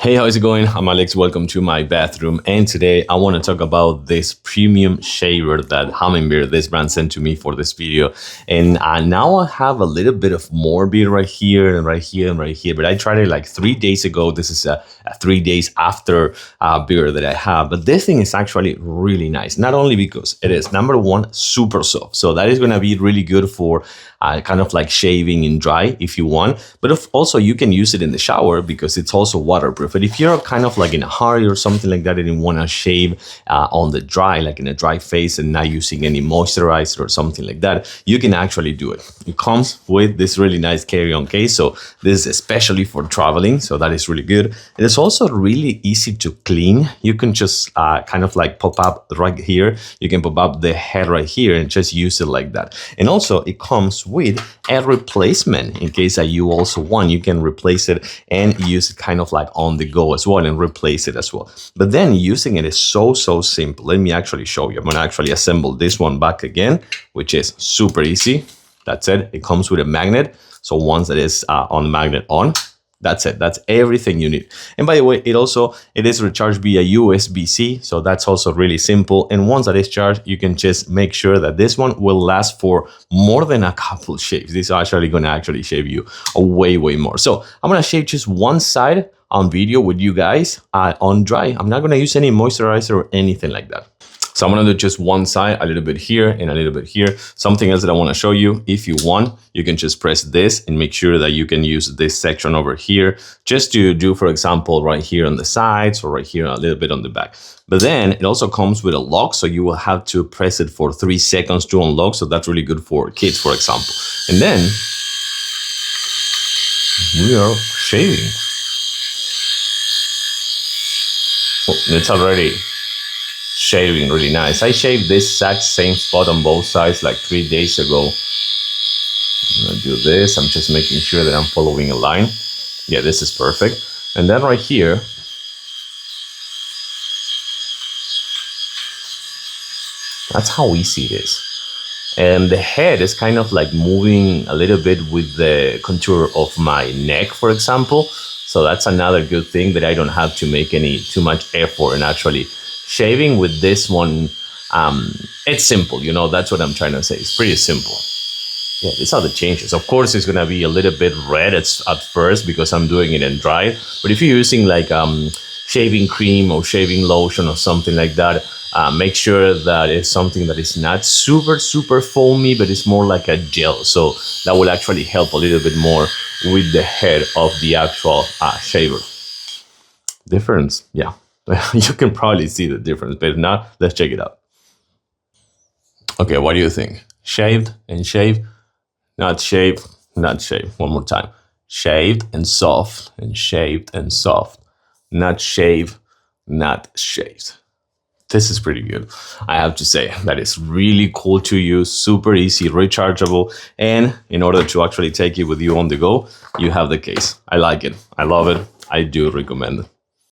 Hey, how's it going? I'm Alex, welcome to my bathroom, and today I want to talk about this premium shaver that Hummingbird, this brand, sent to me for this video. And now I have a little bit of more beard right here and right here and right here, but I tried it like 3 days ago. This is a 3 days after beard that I have, but this thing is actually really nice, not only because it is, number one, super soft, so that is going to be really good for kind of like shaving in dry if you want, but also you can use it in the shower because it's also waterproof. But if you're kind of like in a hurry or something like that and you want to shave on the dry, like in a dry face and not using any moisturizer or something like that, you can actually do it. It comes with this really nice carry-on case, so this is especially for traveling, so that is really good. It is also really easy to clean. You can just kind of like pop up right here. You can pop up the head right here and just use it like that. And also it comes with a replacement in case that you also want. You can replace it and use it kind of like on the go as well and replace it as well. But then using it is so simple. Let me actually show you. I'm gonna actually assemble this one back again, which is super easy. That's it. It comes with a magnet. So once it is on the magnet on, that's it. That's everything you need. And by the way, it is recharged via USB-C, so that's also really simple. And once that is charged, you can just make sure that this one will last for more than a couple shaves. This is actually going to shave you way more. So I'm going to shave just one side on video with you guys on dry. I'm not going to use any moisturizer or anything like that. So I'm going to do just one side, a little bit here and a little bit here. Something else that I want to show you, if you want, you can just press this and make sure that you can use this section over here just to do, for example, right here on the sides or right here a little bit on the back. But then it also comes with a lock, so you will have to press it for 3 seconds to unlock. So that's really good for kids, for example. And then we are shaving. Oh, it's already shaving really nice. I shaved this exact same spot on both sides like 3 days ago. I'm gonna do this. I'm just making sure that I'm following a line. Yeah, this is perfect. And then right here, that's how easy it is. And the head is kind of like moving a little bit with the contour of my neck, for example. So that's another good thing, that I don't have to make too much effort in actually shaving with this one. It's simple, you know, that's what I'm trying to say. It's pretty simple. Yeah, these are the changes. Of course, it's gonna be a little bit red at first because I'm doing it in dry. But if you're using like shaving cream or shaving lotion or something like that, make sure that it's something that is not super foamy, but it's more like a gel. So that will actually help a little bit more with the head of the actual shaver. Difference, yeah. You can probably see the difference, but if not, let's check it out. Okay, what do you think? Shaved and shave, not shave, not shave. One more time. Shaved and soft, and shaved and soft. Not shave, not shaved. This is pretty good. I have to say that is really cool to use, super easy, rechargeable, and in order to actually take it with you on the go, you have the case. I like it. I love it. I do recommend it.